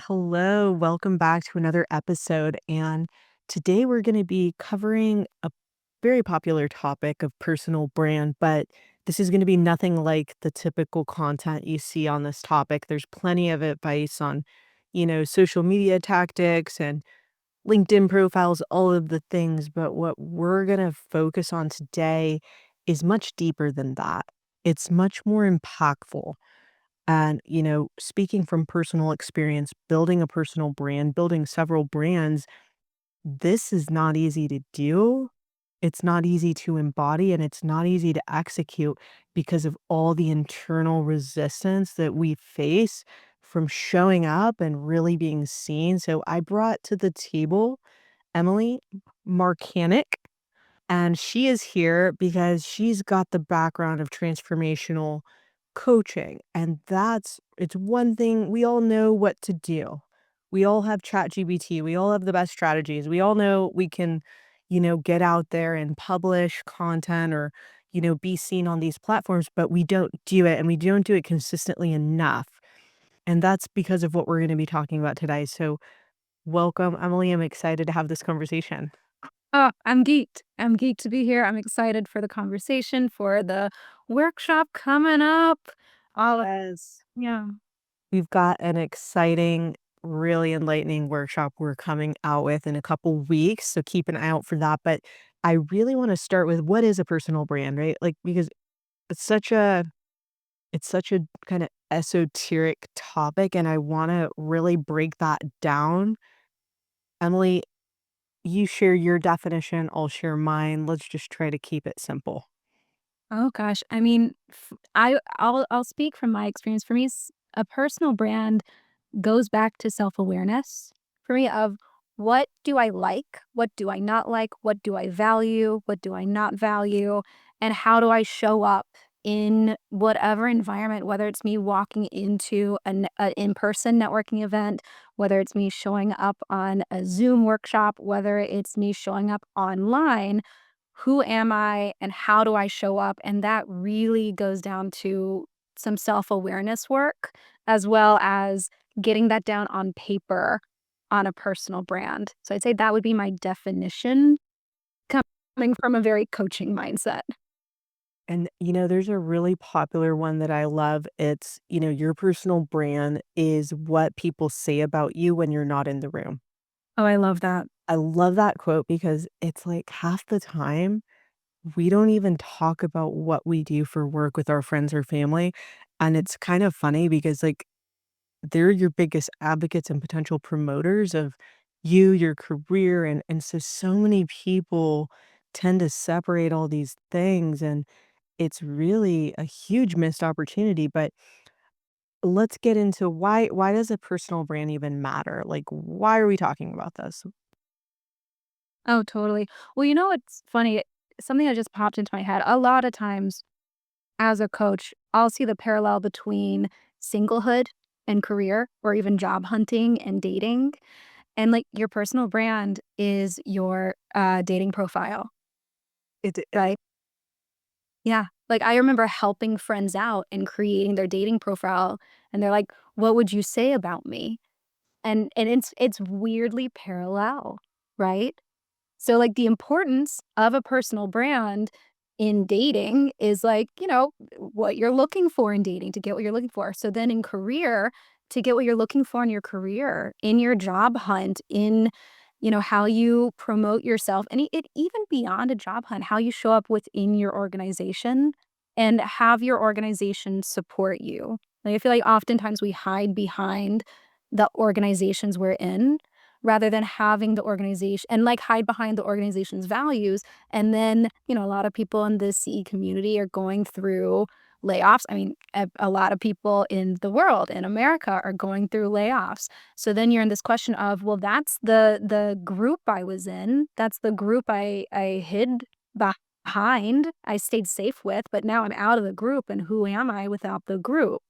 Hello, welcome back to another episode. And today we're going to be covering a very popular topic of personal brand, but this is going to be nothing like the typical content you see on this topic. There's plenty of advice on, social media tactics and LinkedIn profiles, all of the things. But what we're going to focus on today is much deeper than that. It's much more impactful. And, speaking from personal experience, building a personal brand, building several brands, this is not easy to do. It's not easy to embody and it's not easy to execute because of all the internal resistance that we face from showing up and really being seen. So I brought to the table Emily Marcanic, and she is here because she's got the background of transformational coaching. And it's one thing we all know what to do. We all have ChatGPT. We all have the best strategies. We all know we can, get out there and publish content or, be seen on these platforms, but we don't do it and we don't do it consistently enough. And that's because of what we're going to be talking about today. So, welcome, Emily. I'm excited to have this conversation. Oh, I'm geeked. I'm geeked to be here. I'm excited for the conversation, for the workshop coming up. All of Yes. yeah. We've got an exciting, really enlightening workshop we're coming out with in a couple weeks, so keep an eye out for that, but I really wanna start with what is a personal brand, right? Like, because it's such a kinda esoteric topic, and I wanna really break that down. Emily, you share your definition, I'll share mine, let's just try to keep it simple. Oh gosh. I mean, I'll speak from my experience. For me, a personal brand goes back to self-awareness for me of what do I like? What do I not like? What do I value? What do I not value? And how do I show up in whatever environment, whether it's me walking into an in-person networking event, whether it's me showing up on a Zoom workshop, whether it's me showing up online, who am I and how do I show up? And that really goes down to some self-awareness work as well as getting that down on paper on a personal brand. So I'd say that would be my definition coming from a very coaching mindset. And, there's a really popular one that I love. It's, your personal brand is what people say about you when you're not in the room. Oh, I love that. I love that quote because it's like half the time we don't even talk about what we do for work with our friends or family. And it's kind of funny because, like, they're your biggest advocates and potential promoters of you, your career. And so many people tend to separate all these things. And it's really a huge missed opportunity, but let's get into why does a personal brand even matter? Like, why are we talking about this? Oh, totally. Well, you know what's funny? Something that just popped into my head. A lot of times as a coach, I'll see the parallel between singlehood and career or even job hunting and dating. And like your personal brand is your dating profile, It right? Yeah. Like I remember helping friends out and creating their dating profile and they're like, "What would you say about me?" And it's weirdly parallel, right? So, like, the importance of a personal brand in dating is, like, what you're looking for in dating to get what you're looking for. So then in career, to get what you're looking for in your career, in your job hunt, in, how you promote yourself, and it even beyond a job hunt, how you show up within your organization and have your organization support you. Like, I feel like oftentimes we hide behind the organizations we're in rather than having the organization and like hide behind the organization's values. And then, a lot of people in the CE community are going through layoffs. I mean, a lot of people in the world, in America, are going through layoffs. So then you're in this question of, well, that's the group I was in. That's the group I hid behind. I stayed safe with, but now I'm out of the group. And who am I without the group?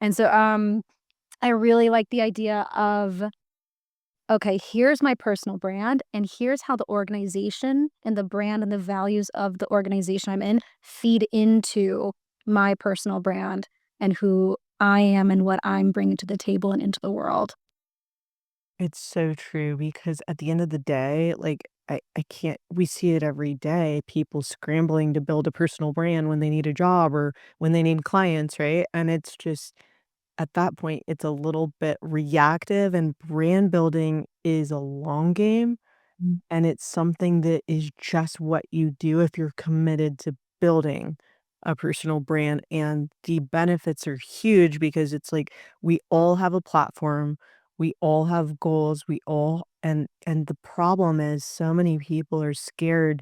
And so I really like the idea of okay, here's my personal brand, and here's how the organization and the brand and the values of the organization I'm in feed into my personal brand and who I am and what I'm bringing to the table and into the world. It's so true because at the end of the day, like, I can't we see it every day, people scrambling to build a personal brand when they need a job or when they need clients, right? And it's just at that point, it's a little bit reactive, and brand building is a long game. And it's something that is just what you do if you're committed to building a personal brand, and the benefits are huge because it's like we all have a platform, we all have goals, we all and the problem is so many people are scared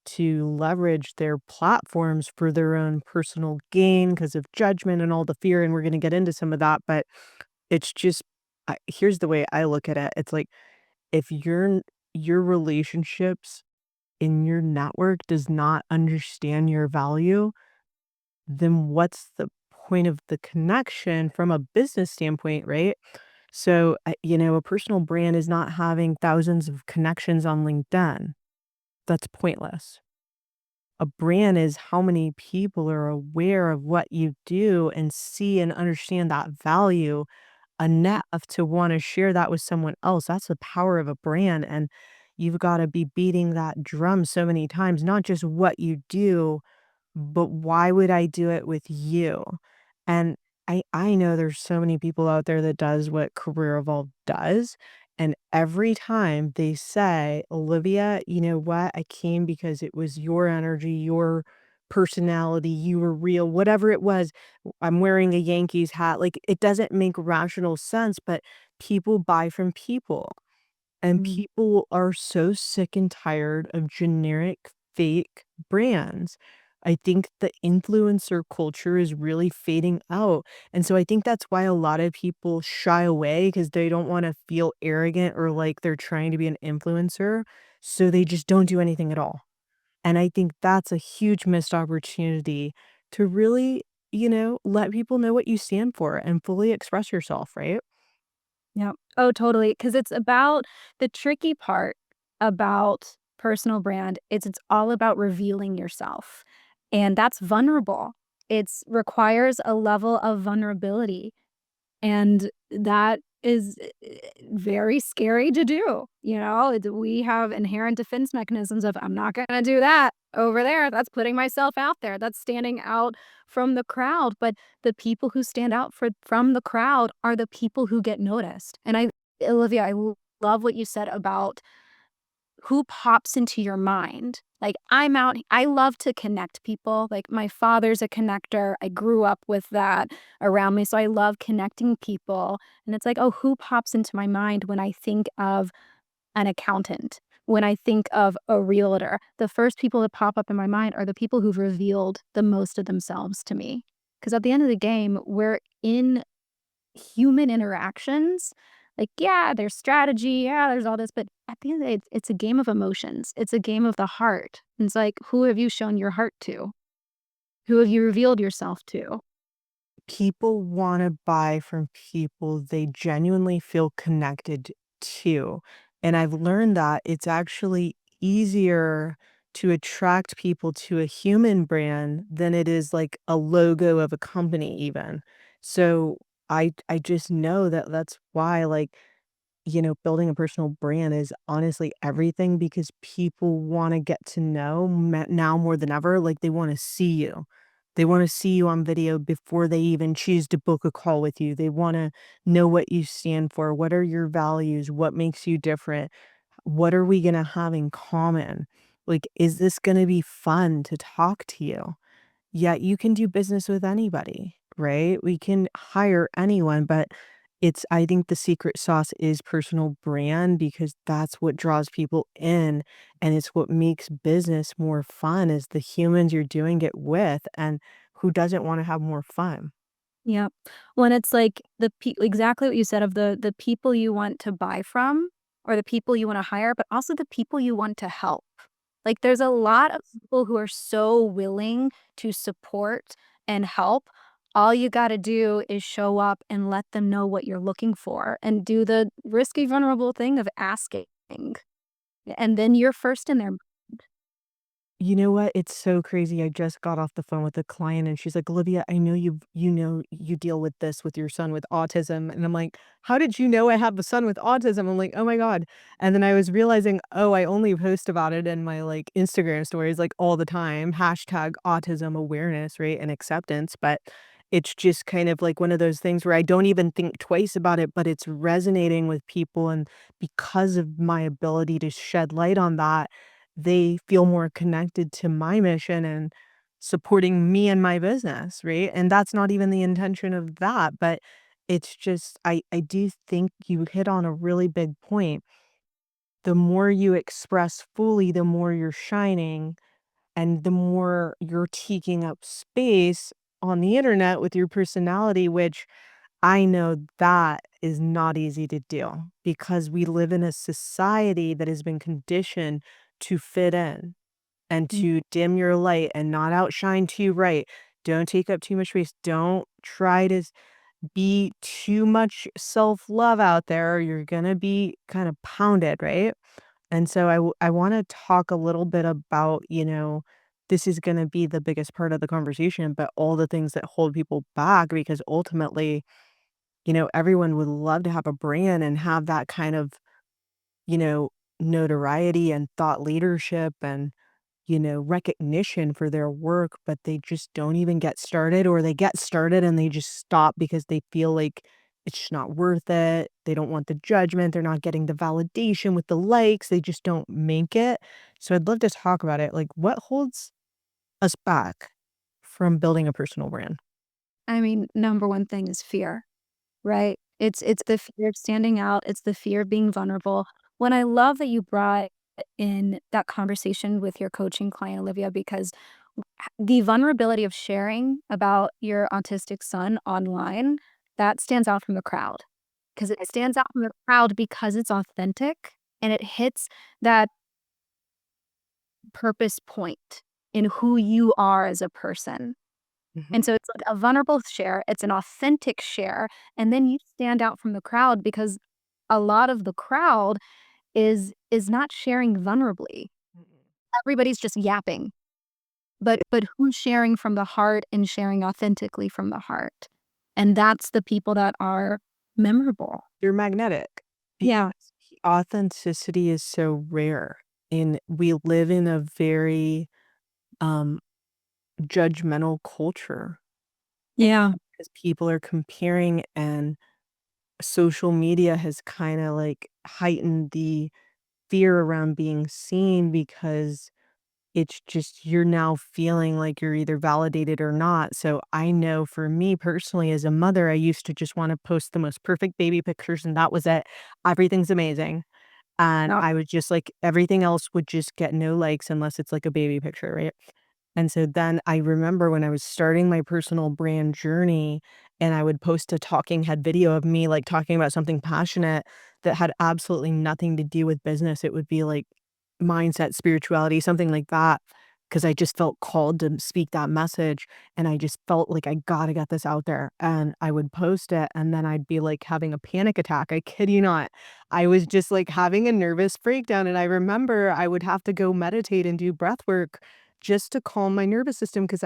to leverage their platforms for their own personal gain because of judgment and all the fear, and we're gonna get into some of that, but it's just here's the way I look at it, it's like if your relationships in your network does not understand your value, then what's the point of the connection from a business standpoint, right? So, a personal brand is not having thousands of connections on LinkedIn. That's pointless. A brand is how many people are aware of what you do and see and understand that value enough to wanna share that with someone else. That's the power of a brand, and you've gotta be beating that drum so many times, not just what you do, but why would I do it with you? And I know there's so many people out there that does what Career Evolve does, and every time they say, "Olivia, you know what? I came because it was your energy, your personality, you were real," whatever it was. I'm wearing a Yankees hat, like, it doesn't make rational sense, but people buy from people. And Mm. people are so sick and tired of generic fake brands. I think the influencer culture is really fading out. And so I think that's why a lot of people shy away because they don't want to feel arrogant or like they're trying to be an influencer. So they just don't do anything at all. And I think that's a huge missed opportunity to really, let people know what you stand for and fully express yourself, right? Yep. Oh, totally. Because it's about the tricky part about personal brand, it's all about revealing yourself, and that's vulnerable. It's requires a level of vulnerability. And that is, very scary to do, we have inherent defense mechanisms of, "I'm not gonna do that over there, that's putting myself out there, that's standing out from the crowd," but the people who stand out from the crowd are the people who get noticed, and Olivia, love what you said about who pops into your mind. Like, I love to connect people. Like, my father's a connector. I grew up with that around me. So I love connecting people. And it's like, oh, who pops into my mind when I think of an accountant? When I think of a realtor, the first people that pop up in my mind are the people who've revealed the most of themselves to me. Because at the end of the game, we're in human interactions, like, yeah, there's strategy, yeah, there's all this, but at the end of the day, it's a game of emotions. It's a game of the heart. It's like, who have you shown your heart to? Who have you revealed yourself to? People wanna buy from people they genuinely feel connected to, and I've learned that it's actually easier to attract people to a human brand than it is, like, a logo of a company even. So, I just know that that's why, like, building a personal brand is honestly everything because people wanna get to know now more than ever, like, they wanna see you. They wanna see you on video before they even choose to book a call with you. They wanna know what you stand for, what are your values, what makes you different, what are we gonna have in common? Like, is this gonna be fun to talk to you? Yet you can do business with anybody, right? We can hire anyone, but I think the secret sauce is personal brand because that's what draws people in and it's what makes business more fun is the humans you're doing it with and who doesn't want to have more fun. Yep. When it's like exactly what you said of the people you want to buy from or the people you wanna hire, but also the people you want to help. Like, there's a lot of people who are so willing to support and help. All you gotta do is show up and let them know what you're looking for and do the risky, vulnerable thing of asking, and then you're first in their You know what? It's so crazy. I just got off the phone with a client and she's like, "Olivia, I know you deal with this with your son with autism." And I'm like, "How did you know I have a son with autism?" I'm like, "Oh my God." And then I was realizing, oh, I only post about it in my like Instagram stories like all the time. Hashtag autism awareness, right? And acceptance. But it's just kind of like one of those things where I don't even think twice about it, but it's resonating with people. And because of my ability to shed light on that, they feel more connected to my mission and supporting me and my business, right? And that's not even the intention of that, but it's just I do think you hit on a really big point. The more you express fully, the more you're shining and the more you're taking up space on the internet with your personality, which I know that is not easy to do because we live in a society that has been conditioned to fit in and Mm. to dim your light and not outshine too bright. Don't take up too much space. Don't try to be too much self-love out there or you're gonna be kind of pounded, right? And so I wanna talk a little bit about, this is gonna be the biggest part of the conversation, but all the things that hold people back because ultimately, everyone would love to have a brand and have that kind of, you know, notoriety and thought leadership and recognition for their work, but they just don't even get started or they get started and they just stop because they feel like it's just not worth it. They don't want the judgment. They're not getting the validation with the likes. They just don't make it. So I'd love to talk about it. Like, what holds us back from building a personal brand? I mean, number one thing is fear, right? It's the fear of standing out, it's the fear of being vulnerable. When I love that you brought in that conversation with your coaching client, Olivia, because the vulnerability of sharing about your autistic son online, that stands out from the crowd. Because it stands out from the crowd because it's authentic and it hits that purpose point in who you are as a person. Mhm. And so it's like a vulnerable share, it's an authentic share, and then you stand out from the crowd because a lot of the crowd is not sharing vulnerably. Everybody's just yapping, but who's sharing from the heart and sharing authentically from the heart? And that's the people that are memorable. You're magnetic because Yeah. authenticity is so rare. And we live in a very um, judgmental culture Yeah. because people are comparing and social media has kinda, like, heightened the fear around being seen because it's just you're now feeling like you're either validated or not, so I know for me personally as a mother, I used to just wanna post the most perfect baby pictures, and that was it. Everything's amazing, and No. I would just like everything else would just get no likes unless it's, like, a baby picture, right? And so then I remember when I was starting my personal brand journey and I would post a talking head video of me like talking about something passionate that had absolutely nothing to do with business. It would be like mindset, spirituality, something like that. Cause I just felt called to speak that message. And I just felt like I gotta get this out there. And I would post it and then I'd be like having a panic attack. I kid you not. I was just like having a nervous breakdown. And I remember I would have to go meditate and do breath work just to calm my nervous system because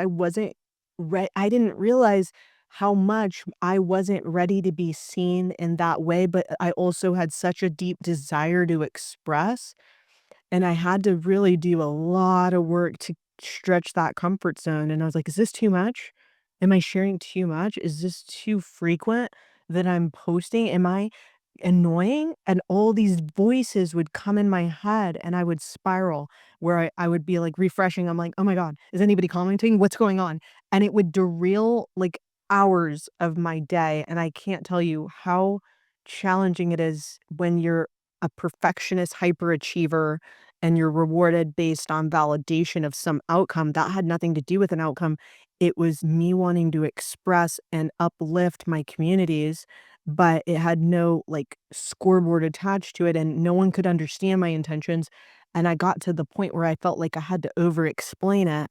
I didn't realize how much I wasn't ready to be seen in that way, but I also had such a deep desire to express, and I had to really do a lot of work to stretch that comfort zone, and I was like, "Is this too much? Am I sharing too much? Is this too frequent that I'm posting? Am I annoying?" And all these voices would come in my head, and I would spiral where I would be, like, refreshing. I'm like, "Oh my god, is anybody commenting? What's going on?" And it would derail, like, hours of my day, and I can't tell you how challenging it is when you're a perfectionist hyperachiever and you're rewarded based on validation of some outcome. That had nothing to do with an outcome. It was me wanting to express and uplift my communities, but it had no, like, scoreboard attached to it, and no one could understand my intentions, and I got to the point where I felt like I had to over explain it,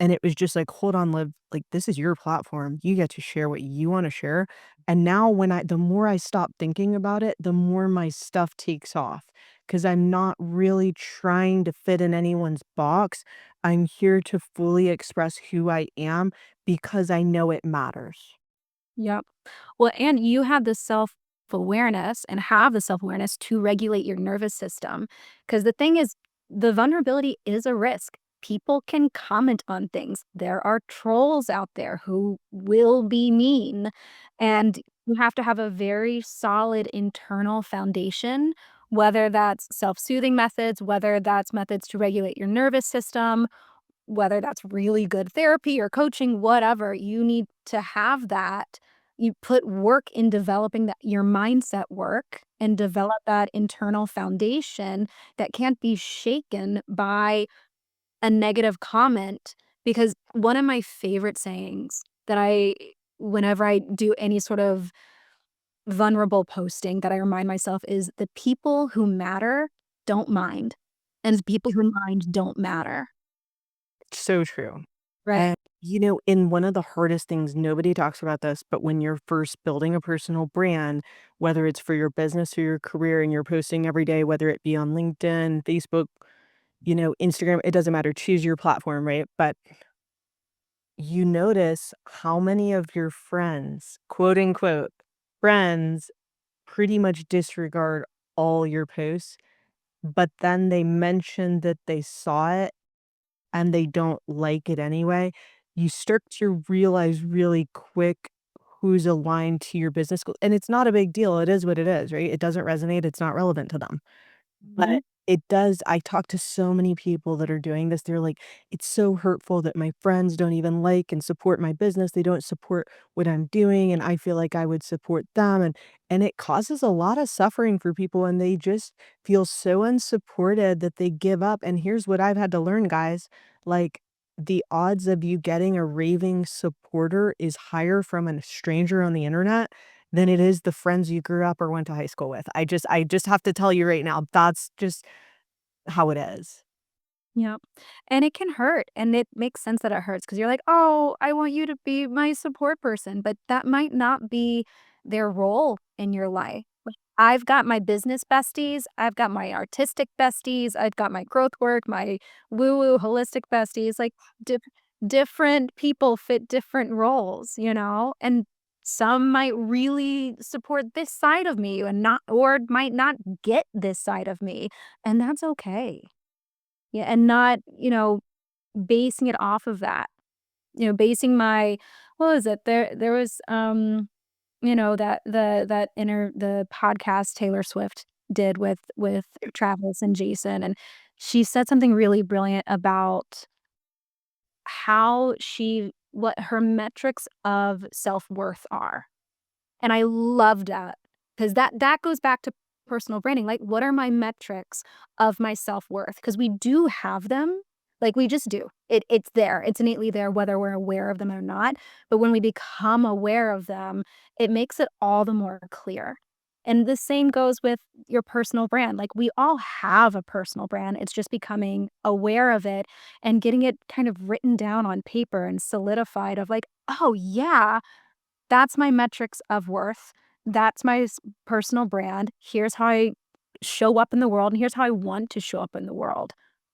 and it was just like, "Hold on, Liv, like, this is your platform. You get to share what you wanna share." And now the more I stop thinking about it, the more my stuff takes off, because 'cause I'm not really trying to fit in anyone's box. I'm here to fully express who I am because I know it matters. Yep. Well, and you have the self-awareness and have the self-awareness to regulate your nervous system. Because the thing is, the vulnerability is a risk. People can comment on things. There are trolls out there who will be mean, and you have to have a very solid internal foundation, whether that's self-soothing methods, whether that's methods to regulate your nervous system, whether that's really good therapy or coaching, whatever, you need to have that. You put work in developing that your mindset work and develop that internal foundation that can't be shaken by a negative comment. Because one of my favorite sayings that whenever I do any sort of vulnerable posting that I remind myself is the people who matter don't mind, and the people who mind don't matter. So true. Right. And, in one of the hardest things, nobody talks about this, but when you're first building a personal brand, whether it's for your business or your career and you're posting every day, whether it be on LinkedIn, Facebook, Instagram, it doesn't matter. Choose your platform, right? But you notice how many of your friends, quote unquote, friends, pretty much disregard all your posts, but then they mention that they saw it and they don't like it anyway. You start to realize really quick who's aligned to your business goal. And it's not a big deal. It is what it is, right? It doesn't resonate. It's not relevant to them. Mhm. But it does. I talk to so many people that are doing this. They're like, "It's so hurtful that my friends don't even like and support my business. They don't support what I'm doing, and I feel like I would support them." And it causes a lot of suffering for people, and they just feel so unsupported that they give up. And here's what I've had to learn, guys, like, the odds of you getting a raving supporter is higher from a stranger on the internet than it is the friends you grew up or went to high school with. I just have to tell you right now, that's just how it is. Yep. And it can hurt, and it makes sense that it hurts because 'cause you're like, "Oh, I want you to be my support person," but that might not be their role in your life. Like, I've got my business besties, I've got my artistic besties, I've got my growth work, my woo-woo holistic besties, like, different people fit different roles, you know? And some might really support this side of me and not or might not get this side of me, and that's okay. Yeah, and not, basing it off of that. Basing my what was it? There was, the podcast Taylor Swift did with Travis and Jason, and she said something really brilliant about what her metrics of self-worth are. And I love that because that goes back to personal branding, like, what are my metrics of my self-worth? Because we do have them, like, we just do. It's there, it's innately there whether we're aware of them or not, but when we become aware of them, it makes it all the more clear. And the same goes with your personal brand, like, we all have a personal brand, it's just becoming aware of it and getting it kind of written down on paper and solidified of like, "Oh, yeah, that's my metrics of worth. That's my personal brand. Here's how I show up in the world, and here's how I want to show up in the world."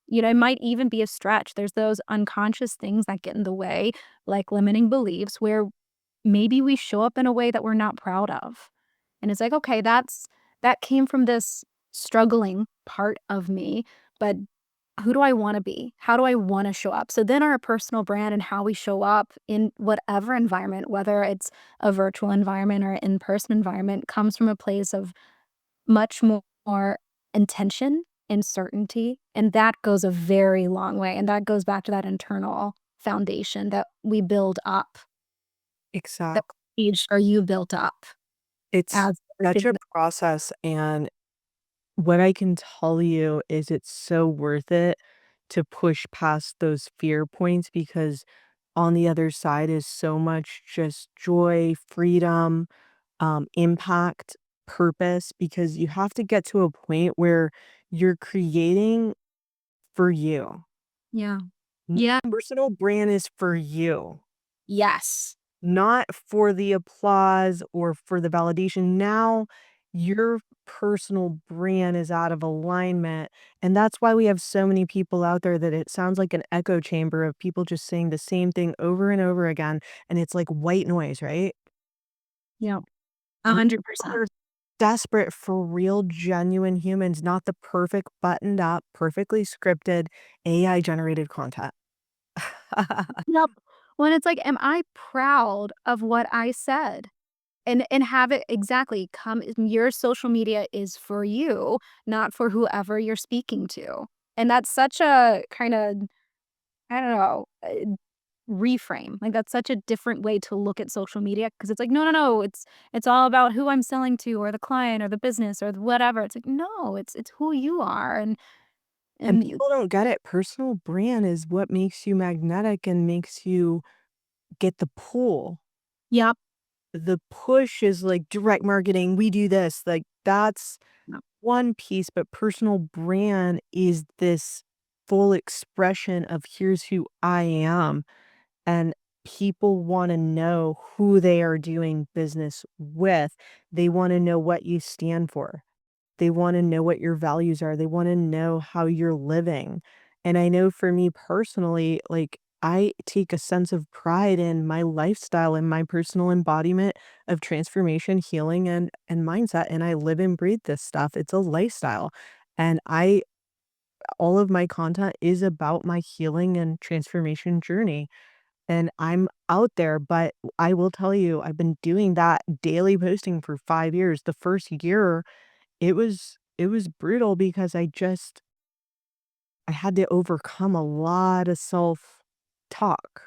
It might even be a stretch. There's those unconscious things that get in the way, like limiting beliefs, where maybe we show up in a way that we're not proud of. And it's like, okay, that came from this struggling part of me, but who do I wanna be? How do I wanna show up? So then our personal brand and how we show up in whatever environment, whether it's a virtual environment or in-person environment, comes from a place of much more intention and certainty, and that goes a very long way, and that goes back to that internal foundation that we build up, that Exact each or you built up It's as such a process, and what I can tell you is it's so worth it to push past those fear points because on the other side is so much just joy, freedom, impact, purpose, because you have to get to a point where you're creating for you. Yeah. N Yeah. Personal brand is for you, Yes. not for the applause or for the validation. Now you're personal brand is out of alignment, and that's why we have so many people out there that it sounds like an echo chamber of people just saying the same thing over and over again, and it's like white noise, right? Yep. And people 100%. are desperate for real, genuine humans, not the perfect, buttoned up, perfectly scripted, AI-generated content. Yep. When it's like, am I proud of what I said? And have it exactly come your social media is for you, not for whoever you're speaking to. And that's such a kinda, I don't know, reframe. Like, that's such a different way to look at social media because it's like, "No, no, no, it's all about who I'm selling to or the client or the business or whatever." It's like, "No, it's who you are." And And you people don't get it. Personal brand is what makes you magnetic and makes you get the pull. Yep. The push is like direct marketing, we do this, like, that's Yep. one piece, but personal brand is this full expression of here's who I am, and people wanna know who they are doing business with. They wanna know what you stand for. They wanna know what your values are, they wanna know how you're living, and I know for me personally, like, I take a sense of pride in my lifestyle and my personal embodiment of transformation, healing, and mindset, and I live and breathe this stuff, it's a lifestyle, and I all of my content is about my healing and transformation journey, and I'm out there, but I will tell you, I've been doing that daily posting for 5 years. The first year it was brutal because I had to overcome a lot of self-talk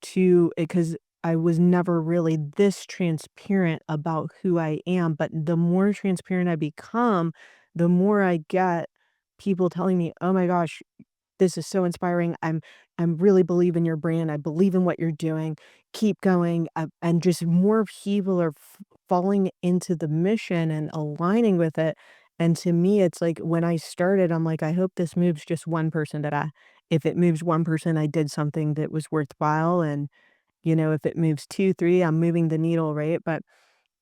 to because I was never really this transparent about who I am, but the more transparent I become, the more I get people telling me, "Oh my gosh, this is so inspiring. I'm really believe in your brand. I believe in what you're doing. Keep going." And just more people are falling into the mission and aligning with it. And to me, it's like when I started, I'm like, I hope this moves just one person today. If it moves one person, I did something that was worthwhile. And, if it moves two, three, I'm moving the needle, right? But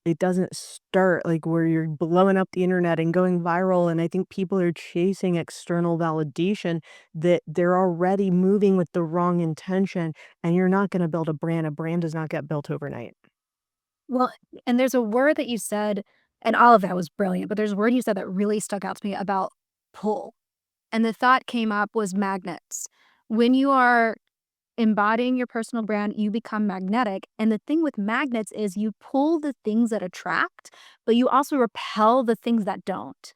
it doesn't start, like, where you're blowing up the internet and going viral, and I think people are chasing external validation that they're already moving with the wrong intention, and you're not gonna build a brand does not get built overnight. well, and there's a word that you said, and all of that was brilliant, but there's a word you said that really stuck out to me about pull, and the thought came up was magnets. When you are embodying your personal brand, you become magnetic. And the thing with magnets is you pull the things that attract, but you also repel the things that don't.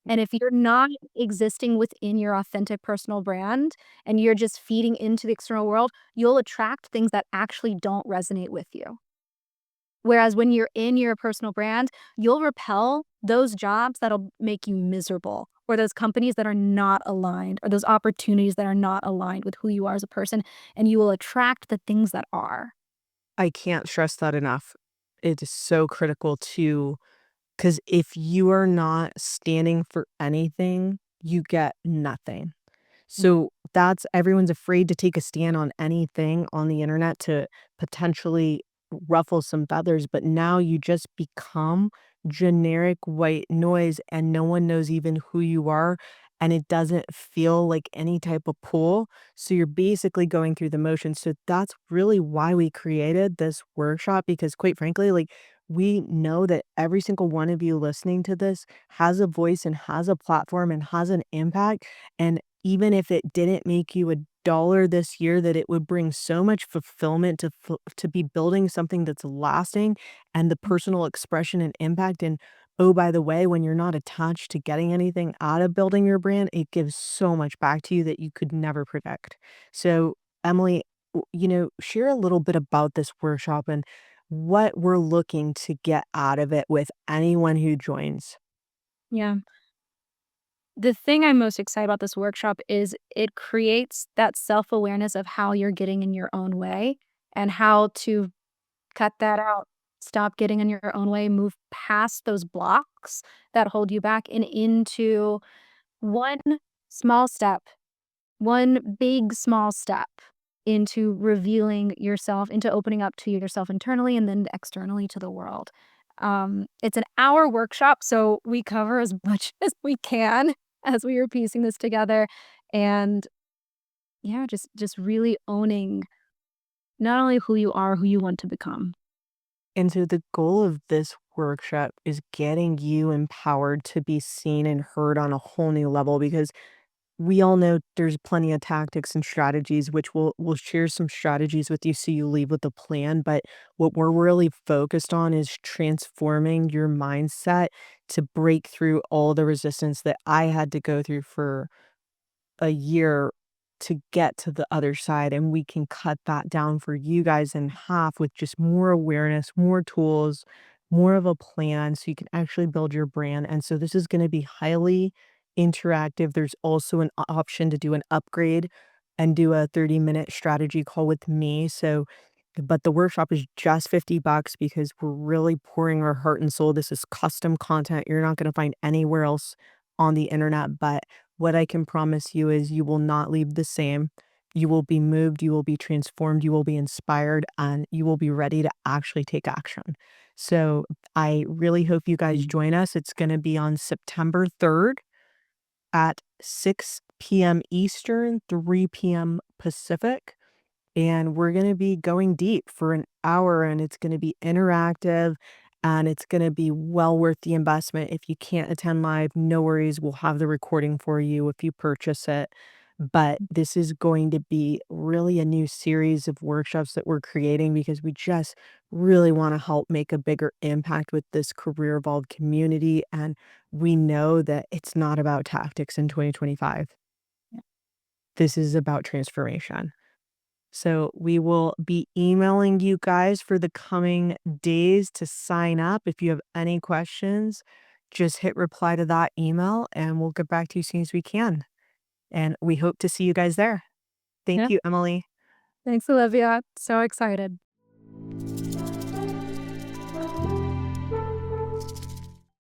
And if you're not existing within your authentic personal brand and you're just feeding into the external world, you'll attract things that actually don't resonate with you. Whereas when you're in your personal brand, you'll repel those jobs that'll make you miserable or those companies that are not aligned or those opportunities that are not aligned with who you are as a person, and you will attract the things that are. I can't stress that enough. It is so critical to, because if you are not standing for anything, you get nothing. Mm. So that's everyone's afraid to take a stand on anything on the internet to potentially ruffle some feathers, but now you just become generic white noise and no one knows even who you are and it doesn't feel like any type of pull. So you're basically going through the motions. So that's really why we created this workshop because quite frankly, like we know that every single one of you listening to this has a voice and has a platform and has an impact. And even if it didn't make you a dollar this year, that it would bring so much fulfillment to be building something that's lasting and the personal expression and impact, and, oh, by the way, when you're not attached to getting anything out of building your brand, it gives so much back to you that you could never predict. So, Emily, share a little bit about this workshop and what we're looking to get out of it with anyone who joins. Yeah. The thing I'm most excited about this workshop is it creates that self-awareness of how you're getting in your own way and how to cut that out. Stop getting in your own way, move past those blocks that hold you back and into one small step, one big small step into revealing yourself, into opening up to yourself internally and then externally to the world. It's an hour workshop, so we cover as much as we can as we are piecing this together, and yeah, just really owning not only who you are, who you want to become. And so the goal of this workshop is getting you empowered to be seen and heard on a whole new level because we all know there's plenty of tactics and strategies, which we'll share some strategies with you so you leave with a plan. But what we're really focused on is transforming your mindset to break through all the resistance that I had to go through for a year to get to the other side, and we can cut that down for you guys in half with just more awareness, more tools, more of a plan so you can actually build your brand. And so this is going to be highly interactive. There's also an option to do an upgrade and do a 30-minute strategy call with me. So but the workshop is just $50 because we're really pouring our heart and soul. This is custom content you're not going to find anywhere else on the internet, but what I can promise you is you will not leave the same. You will be moved, you will be transformed, you will be inspired, and you will be ready to actually take action. So I really hope you guys join us. It's going to be on September 3rd at 6 p.m. Eastern, 3 p.m. Pacific, and we're going to be going deep for an hour, and it's going to be interactive, and it's going to be well worth the investment. If you can't attend live, no worries. We'll have the recording for you if you purchase it. But this is going to be really a new series of workshops that we're creating because we just really want to help make a bigger impact with this career evolved community. And we know that it's not about tactics in 2025. This is about transformation. So we will be emailing you guys for the coming days to sign up. If you have any questions, just hit reply to that email and we'll get back to you as soon as we can. And we hope to see you guys there. Thank Yeah. you, Emily. Thanks, Olivia. So excited.